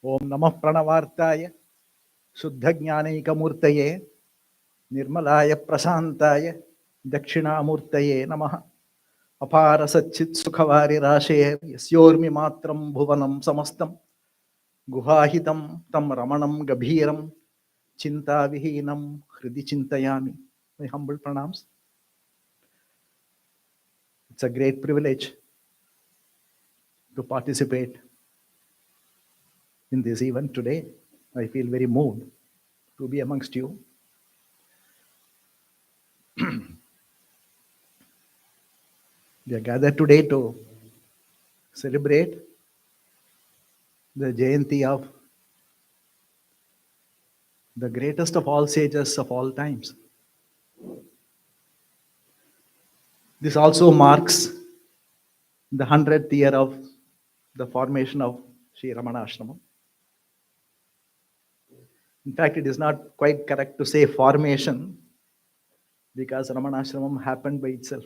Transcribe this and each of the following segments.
Om Namah Pranavartaya Shuddha-jnanaikamurtaye Nirmalaya Prasantaya Dakshinamurtaye Namaha Apara Satchit Sukhavari Rashe Yasyormi Matram Bhuvanam Samastam Guhahitam Tam Ramanam Gabhiram Chinta Vihinam Hridi Chintayami. My humble pranams. It's a great privilege to participate in this event today. I feel very moved to be amongst you. We are gathered today to celebrate the Jayanthi of the greatest of all sages of all times. This also marks the 100th year of the formation of Shri Ramana Ashramam. In fact, it is not quite correct to say formation because Ramana Ashramam happened by itself.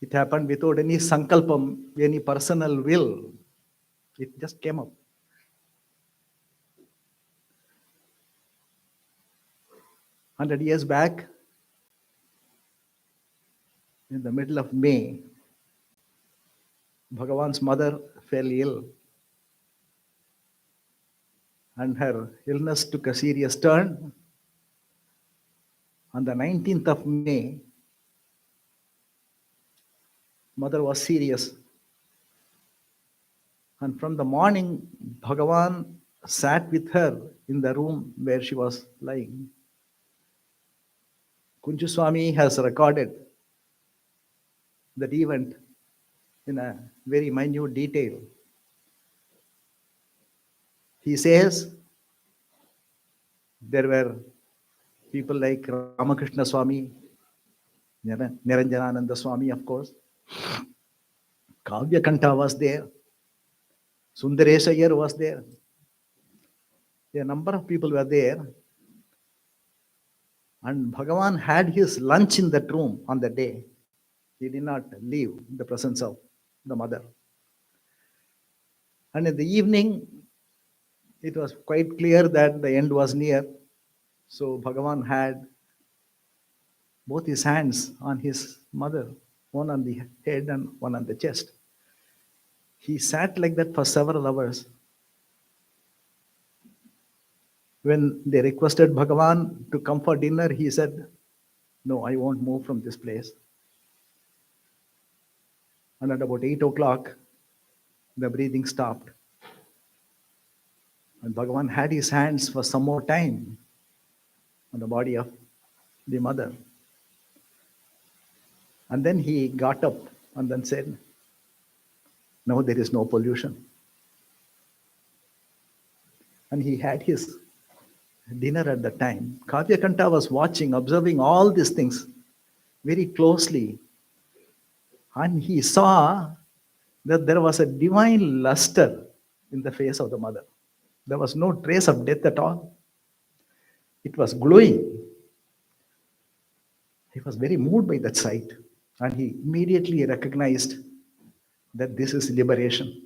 It happened without any sankalpam, any personal will. It just came up. 100 years back, in the middle of May, Bhagavan's mother fell ill, and her illness took a serious turn. On the 19th of May, mother was serious. And from the morning, Bhagavan sat with her in the room where she was lying. Kunju Swami has recorded that event in a very minute detail. He says there were people like Ramakrishna Swami, Niranjanananda Swami, of course. Kavya Kanta was there. Sundaresh Iyer was there. A number of people were there. And Bhagavan had his lunch in that room on the day. He did not leave the presence of the mother. And in the evening, it was quite clear that the end was near. So Bhagavan had both his hands on his mother, one on the head and one on the chest. He sat like that for several hours. When they requested Bhagavan to come for dinner, he said, "No, I won't move from this place." And at about 8 o'clock, the breathing stopped. And Bhagavan had his hands for some more time on the body of the mother. And then he got up and then said, "Now there is no pollution." And he had his dinner at the time. Kavya Kanta was watching, observing all these things very closely. And he saw that there was a divine luster in the face of the mother. There was no trace of death at all. It was glowing. He was very moved by that sight. And he immediately recognized that this is liberation.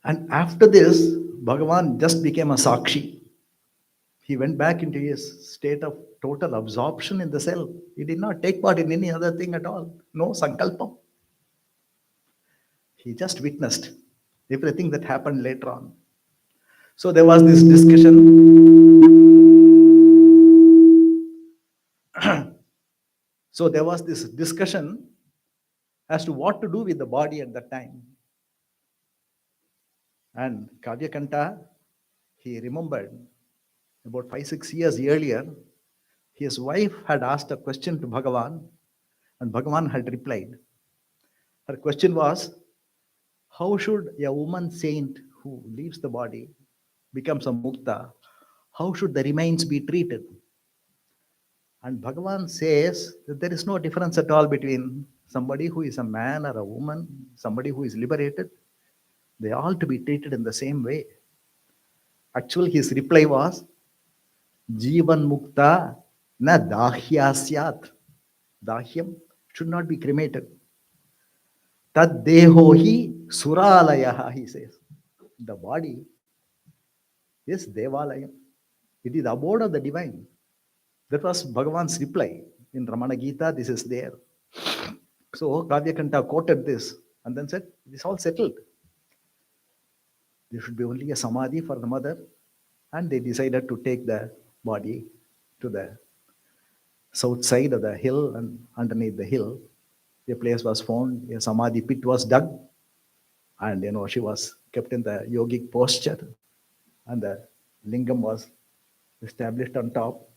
And after this, Bhagavan just became a Sakshi. He went back into his state of total absorption in the self. He did not take part in any other thing at all. No sankalpam. He just witnessed everything that happened later on. So there was this discussion. So there was this discussion as to what to do with the body at that time. And Kavya Kanta, he remembered about 5-6 years earlier, his wife had asked a question to Bhagavan, and Bhagavan had replied. Her question was, how should a woman saint who leaves the body, becomes a mukta, how should the remains be treated? And Bhagavan says that there is no difference at all between somebody who is a man or a woman, somebody who is liberated. They are all to be treated in the same way. Actually, his reply was, Jivan Mukta na dahya syat. Dahyam, should not be cremated. Tad dehohi suralayaha, he says. The body is devalayam. It is the abode of the divine. That was Bhagavan's reply. In Ramana Gita, this is there. So Kavyakanta quoted this and then said, it is all settled. There should be only a samadhi for the mother. And they decided to take the body to the south side of the hill, and underneath the hill, a place was found, a samadhi pit was dug, and she was kept in the yogic posture, and the lingam was established on top.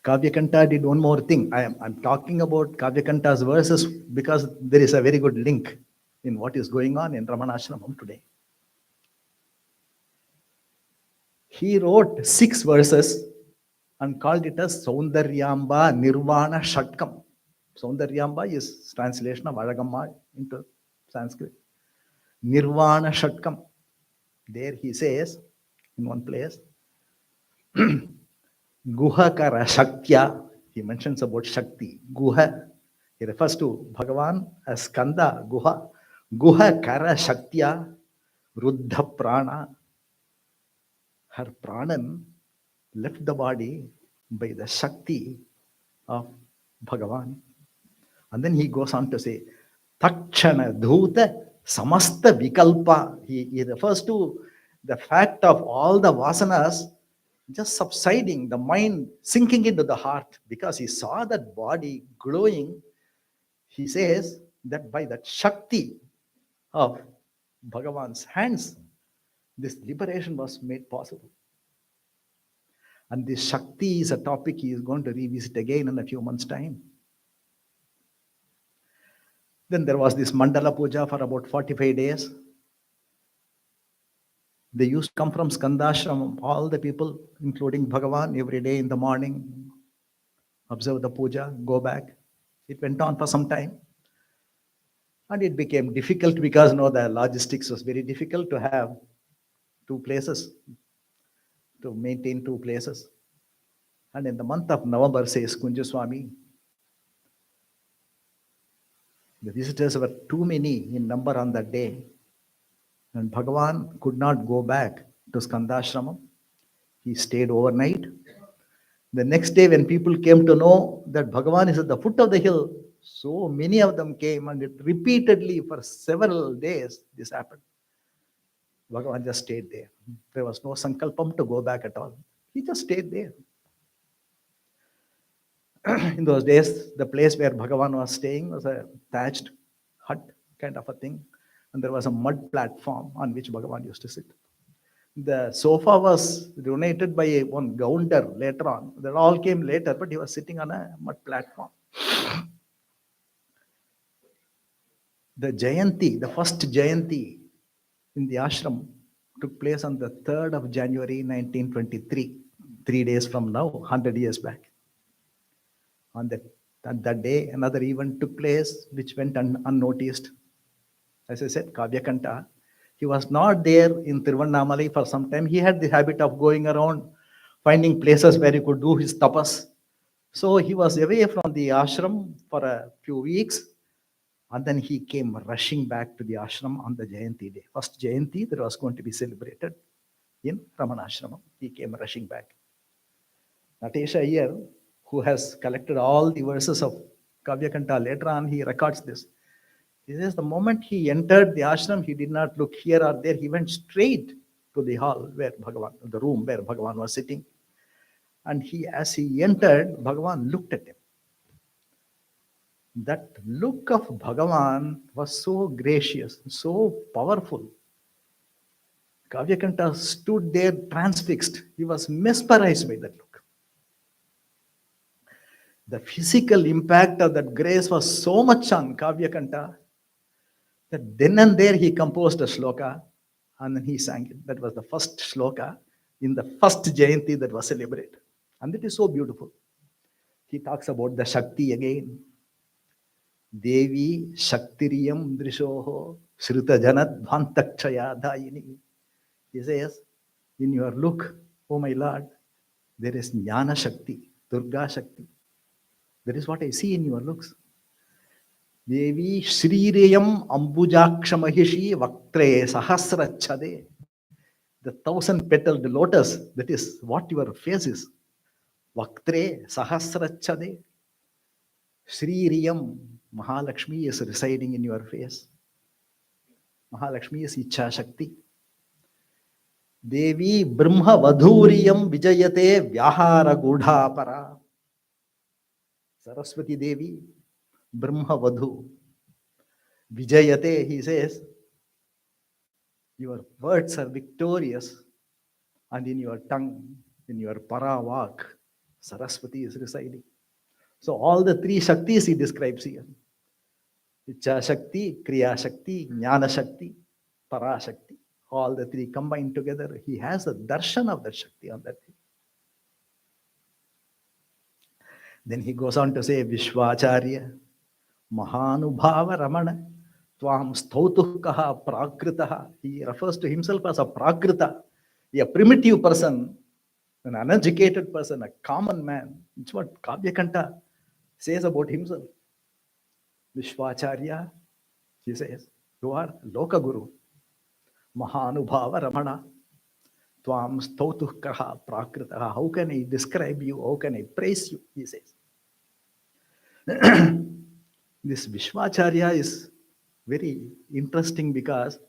Kavyakanta did one more thing. I'm talking about Kavyakanta's verses because there is a very good link in what is going on in Ramanashramam today. He wrote 6 verses and called it as Saundaryamba Nirvana Shatkam. Saundaryamba is translation of Alagamma into Sanskrit. Nirvana Shatkam. There he says, in one place, Guhakara Shaktya. He mentions about Shakti. Guha. He refers to Bhagavan as Skanda, Guha. Guha Kara Shaktya, Ruddha Prana. Her Pranan left the body by the Shakti of Bhagavan. And then he goes on to say, Takshana Dhuta Samasta Vikalpa. He refers to the fact of all the vasanas just subsiding, the mind sinking into the heart, because he saw that body glowing. He says that by that Shakti of Bhagavan's hands, this liberation was made possible. And this Shakti is a topic he is going to revisit again in a few months' time. Then there was this Mandala Puja for about 45 days. They used to come from Skandashram, all the people, including Bhagavan, every day in the morning, observe the puja, go back. It went on for some time. And it became difficult because the logistics was very difficult to have 2 places, to maintain 2 places. And in the month of November, says Kunjaswami, the visitors were too many in number on that day. And Bhagavan could not go back to Skandashramam. He stayed overnight. The next day, when people came to know that Bhagavan is at the foot of the hill, so many of them came, and it repeatedly for several days this happened. Bhagavan just stayed there. There was no sankalpam to go back at all. He just stayed there. In those days, the place where Bhagavan was staying was a thatched hut kind of a thing, and there was a mud platform on which Bhagavan used to sit. The sofa was donated by one Gounder later on. That all came later, but he was sitting on a mud platform. The Jayanthi, the first Jayanthi in the ashram, took place on the 3rd of January 1923, 3 days from now, 100 years back. On that day, another event took place which went unnoticed. As I said, Kavyakanta, he was not there in Tiruvannamalai for some time. He had the habit of going around, finding places where he could do his tapas. So he was away from the ashram for a few weeks, and then he came rushing back to the ashram on the Jayanti day. First Jayanti that was going to be celebrated in Ramanashramam. He came rushing back. Natesha Iyer, who has collected all the verses of Kavyakanta, later on he records this. He says the moment he entered the ashram, he did not look here or there. He went straight to the hall where Bhagavan, the room where Bhagavan was sitting. And as he entered, Bhagavan looked at him. That look of Bhagavan was so gracious, so powerful. Kavyakanta stood there transfixed. He was mesmerized by that look. The physical impact of that grace was so much on Kavyakanta that then and there he composed a shloka and then he sang it. That was the first shloka in the first Jayanti that was celebrated. And it is so beautiful. He talks about the Shakti again. Devi Shaktiriyam Drishoho Shrita Janat Bhantakshaya Dayini. He says, in your look, oh my Lord, there is Jnana Shakti, Durga Shakti. That is what I see in your looks. Devi Shririyam Ambujaksha Mahishi Vaktre Sahasrachade. The 1,000-petaled lotus, that is what your face is. Vaktre Sahasrachade. Shririyam, Mahalakshmi is residing in your face. Mahalakshmi is Icha Shakti. Devi Brahma Vadhuriyam Vijayate Vyahara Gudhapara. Saraswati Devi, Brahma Vadhu. Vijayate, he says, your words are victorious, and in your tongue, in your paravak, Saraswati is residing. So all the three Shaktis he describes here. Icha Shakti, Kriya Shakti, Jnana Shakti, Para Shakti. All the three combined together. He has a darshan of that Shakti on that day. Then he goes on to say, Vishwacharya, Mahanubhava Ramana, Tvam Stautukaha Prakritaha. He refers to himself as a Prakrita, a primitive person, an uneducated person, a common man. It's what Kavyakanta says about himself. Vishwacharya, he says, you are Lokaguru, Mahanubhava Ramana, Tvam Stautukaha Prakritaha. How can I describe you? How can I praise you? He says. This Vishwacharya is very interesting because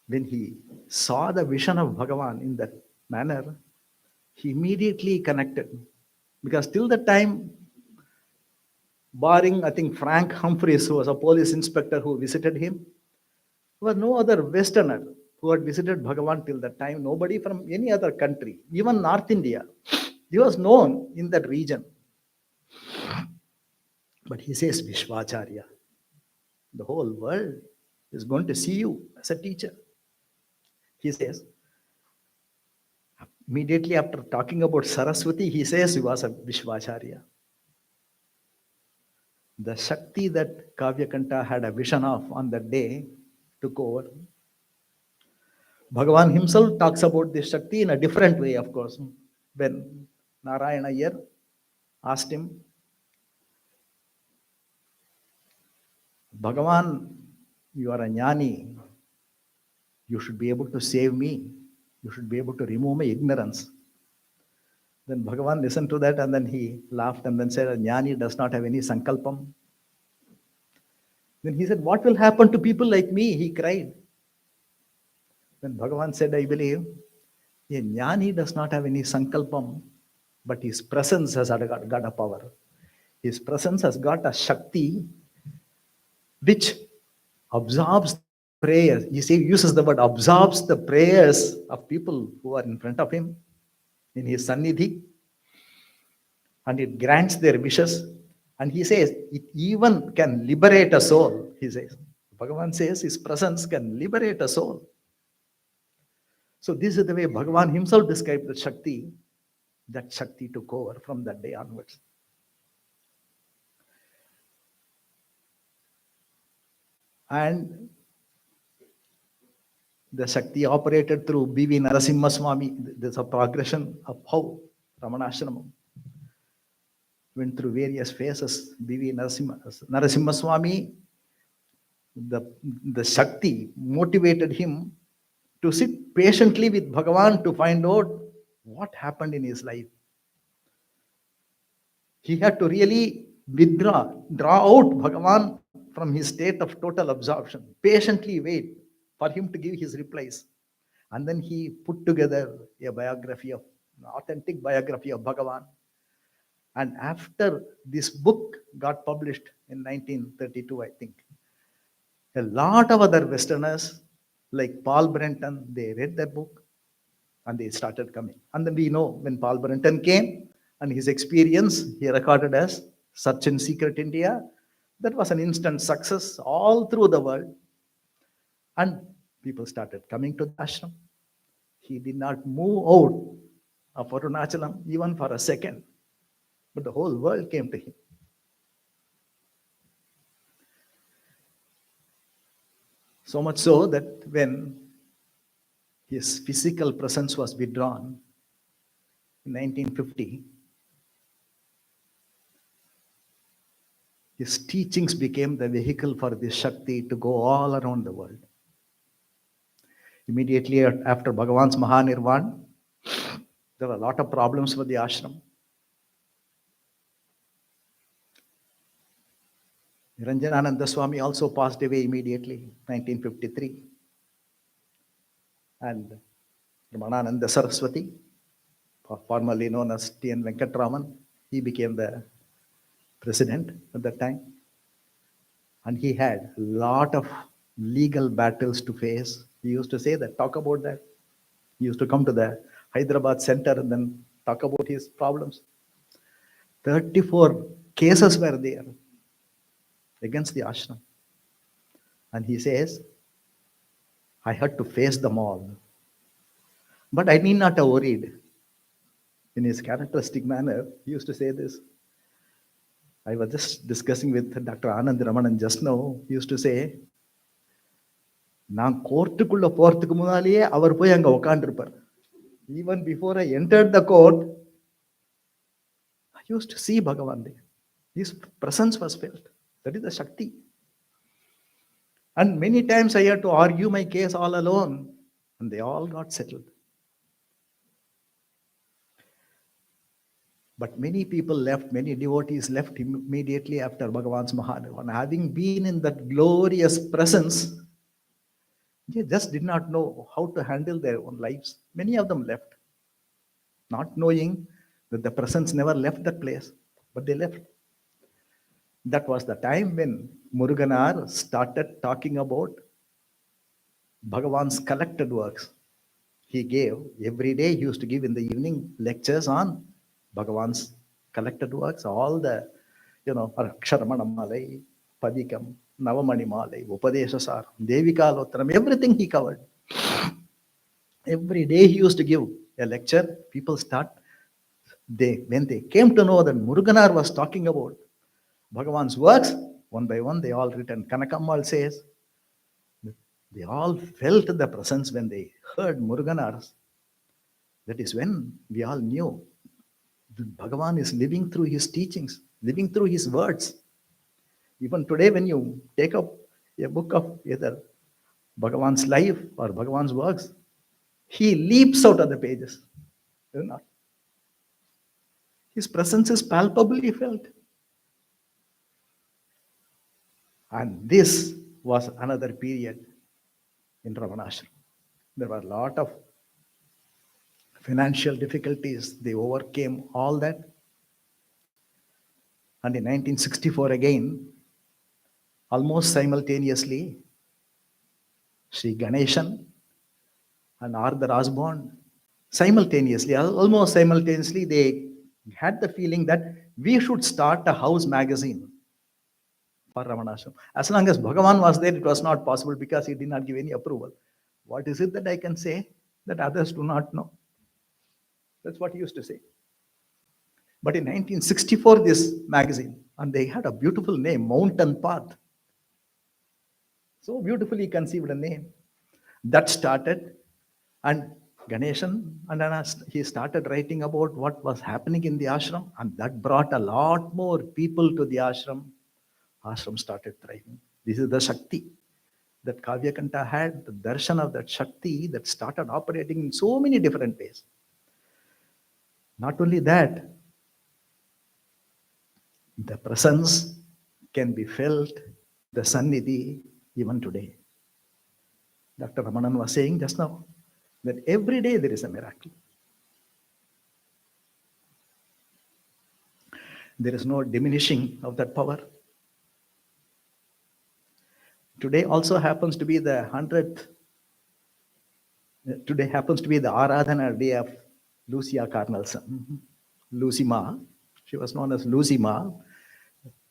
when he saw the vision of Bhagavan in that manner, he immediately connected. Because till the time, barring I think Frank Humphreys, who was a police inspector who visited him, there was no other Westerner who had visited Bhagavan till that time, nobody from any other country, even North India. He was known in that region. But he says, Vishwacharya, the whole world is going to see you as a teacher. He says, immediately after talking about Saraswati, he says he was a Vishwacharya. The Shakti that Kavyakanta had a vision of on that day took over. Bhagavan himself talks about this Shakti in a different way, of course. When Narayana here asked him, Bhagavan, you are a jnani. You should be able to save me. You should be able to remove my ignorance. Then Bhagavan listened to that and then he laughed and then said, a jnani does not have any sankalpam. Then he said, what will happen to people like me? He cried. Then Bhagavan said, I believe, a jnani does not have any sankalpam, but his presence has got a power. His presence has got a Shakti which absorbs prayers. He uses the word absorbs the prayers of people who are in front of him in his sannidhi, and it grants their wishes. And he says it even can liberate a soul. He says, Bhagavan says his presence can liberate a soul. So this is the way Bhagavan himself described the Shakti. That Shakti took over from that day onwards. And the Shakti operated through B.V. Narasimha Swami. There's a progression of how Ramanashramam went through various phases. B.V. Narasimha Swami, the Shakti motivated him to sit patiently with Bhagavan to find out what happened in his life. He had to really draw out Bhagavan from his state of total absorption, patiently wait for him to give his replies. And then he put together a biography of, an authentic biography of Bhagavan. And after this book got published in 1932, I think, a lot of other Westerners like Paul Brenton, they read that book and they started coming. And then we know when Paul Brenton came and his experience he recorded as Search in Secret India, that was an instant success all through the world. And people started coming to the ashram. He did not move out of Arunachalam even for a second, but the whole world came to him. So much so that when his physical presence was withdrawn in 1950, His teachings became the vehicle for this Shakti to go all around the world. Immediately after Bhagavan's Mahanirvan, there were a lot of problems for the ashram. Niranjanananda Swami also passed away immediately, 1953. And Ramanananda Saraswati, formerly known as T.N. Venkatraman, he became the president at that time. And he had a lot of legal battles to face. He used to say that, talk about that. He used to come to the Hyderabad center and then talk about his problems. 34 cases were there against the ashram. And he says, I had to face them all. But I need not have worried. In his characteristic manner, he used to say this. I was just discussing with Dr. Anand Ramanan just now. He used to say, நான் கோர்ட்டுக்குள்ள போறதுக்கு முன்னாலேயே அவர் போய் அங்க உட்கார்ந்திருப்பார். Even before I entered the court, I used to see Bhagavan there. His presence was felt. That is the Shakti. And many times I had to argue my case all alone, and they all got settled. But many people left, many devotees left immediately after Bhagavan's Mahanirvan. Having been in that glorious presence, they just did not know how to handle their own lives. Many of them left, not knowing that the presence never left that place, but they left. That was the time when Muruganar started talking about Bhagavan's collected works. He gave, every day he used to give in the evening lectures on Bhagavan's collected works, all the, Aksharamana Malai, Padikam, Navamani Malai, Upadeshasar, Devikalottaram, everything he covered. Every day he used to give a lecture. People when they came to know that Muruganar was talking about Bhagavan's works, one by one they all written. Kanakammal says, they all felt the presence when they heard Muruganar's. That is when we all knew that Bhagavan is living through his teachings, living through his words. Even today, when you take up a book of either Bhagavan's life or Bhagavan's works, he leaps out of the pages. Is it not? His presence is palpably felt. And this was another period in Ramanashram. There were a lot of financial difficulties. They overcame all that. And in 1964 again, almost simultaneously, Shri Ganeshan and Arthur Osborne, almost simultaneously, they had the feeling that we should start a house magazine for Ramanashram. As long as Bhagavan was there, it was not possible because he did not give any approval. What is it that I can say that others do not know? That's what he used to say. But in 1964, this magazine, and they had a beautiful name, Mountain Path. So beautifully conceived a name. That started, and Ganeshan, and he started writing about what was happening in the ashram, and that brought a lot more people to the ashram. Ashram started thriving. This is the Shakti that Kavyakanta had, the darshan of that Shakti that started operating in so many different ways. Not only that, the presence can be felt, the Sannidhi, even today. Dr. Ramanan was saying just now that every day there is a miracle. There is no diminishing of that power. Today also happens to be the 100th. Today happens to be the Aradhana day of Lucia Carnelson. Lucy Ma. She was known as Lucy Ma,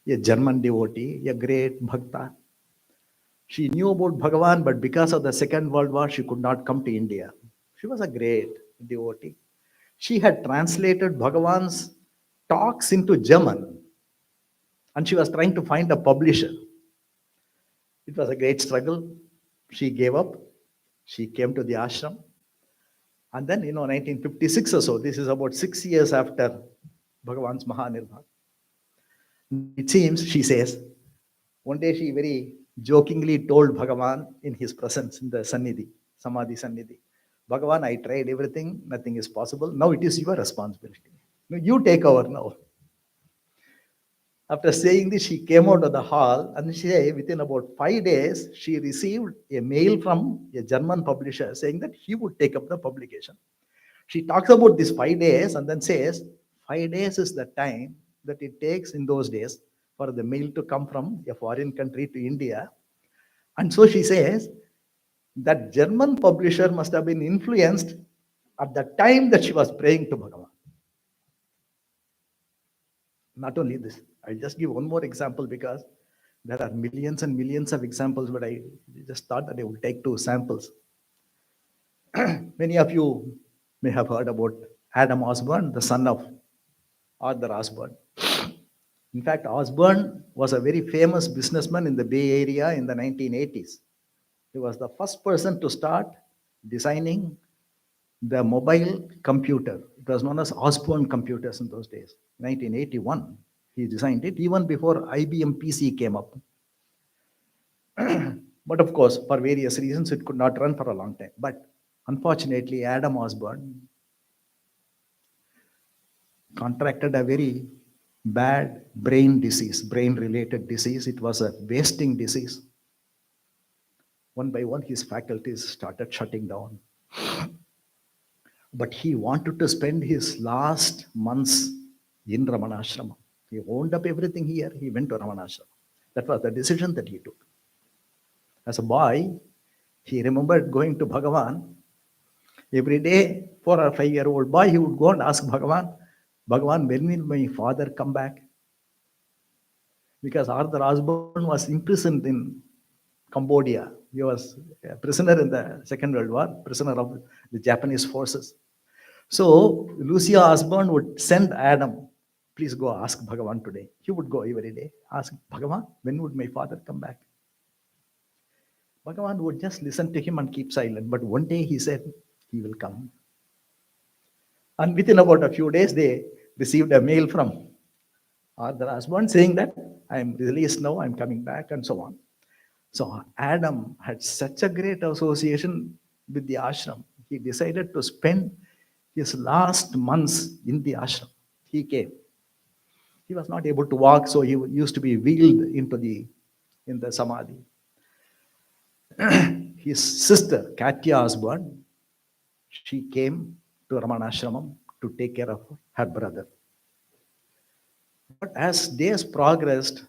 a German devotee, a great bhakta. She knew about Bhagavan, but because of the Second World War, she could not come to India. She was a great devotee. She had translated Bhagavan's talks into German, and she was trying to find a publisher. It was a great struggle. She gave up. She came to the ashram. And then, 1956 or so, this is about 6 years after Bhagavan's Mahanirvan. It seems, she says, one day she very jokingly told Bhagavan in his presence in the Sannidhi, Samadhi Sannidhi, Bhagavan, I tried everything, nothing is possible. Now it is your responsibility. Now you take over now. After saying this, she came out of the hall and she said within about 5 days, she received a mail from a German publisher saying that he would take up the publication. She talks about this 5 days and then says, 5 days is the time that it takes in those days for the mail to come from a foreign country to India. And so she says that German publisher must have been influenced at the time that she was praying to Bhagavan. Not only this, I'll just give one more example because there are millions and millions of examples, but I just thought that I would take two samples. Many of you may have heard about Adam Osborne, the son of Arthur Osborne. In fact, Osborne was a very famous businessman in the Bay Area in the 1980s. He was the first person to start designing the mobile computer. It was known as Osborne computers in those days. 1981, he designed it even before IBM PC came up. But of course, for various reasons, it could not run for a long time. But unfortunately, Adam Osborne contracted a very bad brain disease, brain related disease. It was a wasting disease. One by one, his faculties started shutting down. But he wanted to spend his last months in Ramanashrama. He owned up everything here. He went to Ramanashrama. That was the decision that he took. As a boy, he remembered going to Bhagavan. Every day, 4 or 5 year old boy, he would go and ask Bhagavan, Bhagavan, when will my father come back? Because Arthur Osborne was imprisoned in Cambodia. He was a prisoner in the Second World War, prisoner of the Japanese forces. So Lucia Osborne would send Adam, please go ask Bhagavan today. He would go every day, ask Bhagavan, when would my father come back? Bhagavan would just listen to him and keep silent. But one day he said, he will come. And within about a few days, they received a mail from Arthur Osborne saying that I'm released now, I'm coming back, and so on. So Adam had such a great association with the ashram. He decided to spend his last months in the ashram. He came. He was not able to walk, so he used to be wheeled into the samadhi. His sister, Katya Osborne, she came to Ramanashramam to take care of her brother. But as days progressed,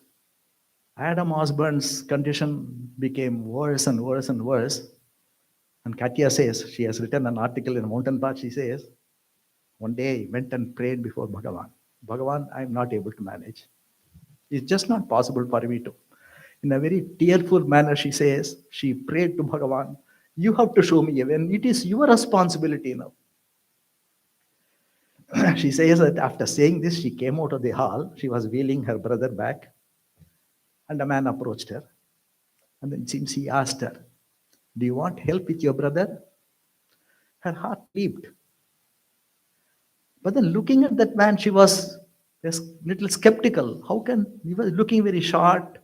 Adam Osborne's condition became worse and worse and worse. And Katya says, she has written an article in Mountain Path, she says, one day I went and prayed before Bhagavan. Bhagavan, I'm not able to manage. It's just not possible for me to. In a very tearful manner, she says, she prayed to Bhagavan, you have to show me when it is your responsibility now. She says that after saying this, she came out of the hall. She was wheeling her brother back. And a man approached her. And then it seems he asked her, do you want help with your brother? Her heart leaped. But then looking at that man, she was a little skeptical. How can he was looking very short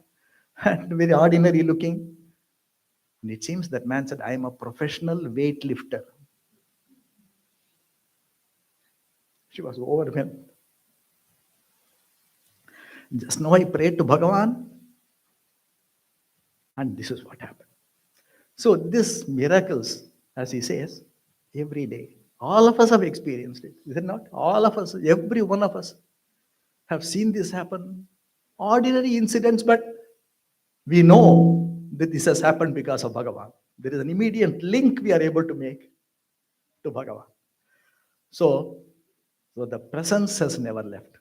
and very ordinary looking? And it seems that man said, I am a professional weightlifter. She was overwhelmed. Just now I prayed to Bhagavan, and this is what happened. So these miracles, as he says, every day, all of us have experienced it. Is it not? All of us, every one of us have seen this happen. Ordinary incidents, but we know that this has happened because of Bhagavan. There is an immediate link we are able to make to Bhagavan. So the presence has never left.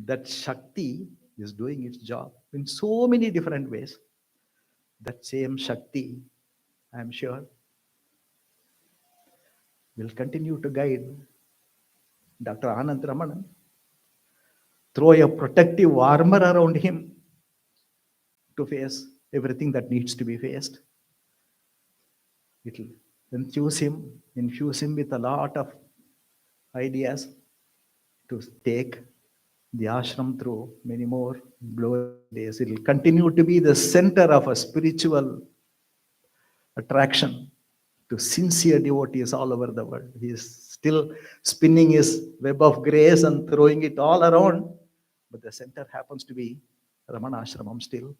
That Shakti is doing its job in so many different ways. That same Shakti, I am sure, will continue to guide Dr. Anand Ramanan, throw a protective armor around him to face everything that needs to be faced. It will infuse him with a lot of ideas to take the ashram through many more glorious days. It will continue to be the center of a spiritual attraction to sincere devotees all over the world. He is still spinning his web of grace and throwing it all around, but the center happens to be Ramana Ashramam still.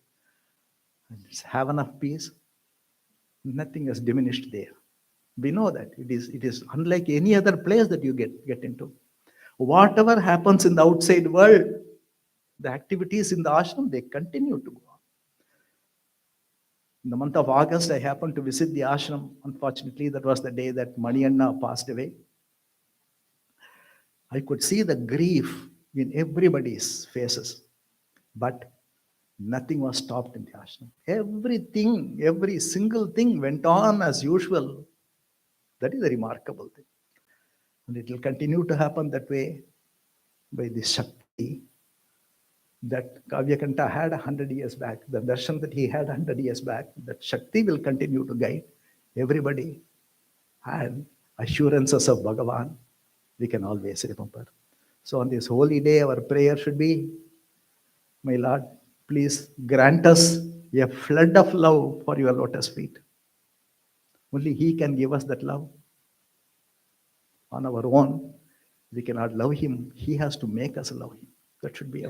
And it's heaven of peace. Nothing has diminished there. We know that it is unlike any other place that you get into. Whatever happens in the outside world, the activities in the ashram, they continue to go on. In the month of August, I happened to visit the ashram. Unfortunately, that was the day that Manianna passed away. I could see the grief in everybody's faces, but nothing was stopped in the ashram. Everything, every single thing went on as usual. That is a remarkable thing. And it will continue to happen that way by the Shakti that Kavyakanta had 100 years back, the darshan that he had 100 years back, that Shakti will continue to guide everybody. And assurances of Bhagavan, we can always remember. So on this holy day, our prayer should be, my Lord, please grant us a flood of love for your lotus feet. Only He can give us that love. On our own, we cannot love Him. He has to make us love Him. That should be our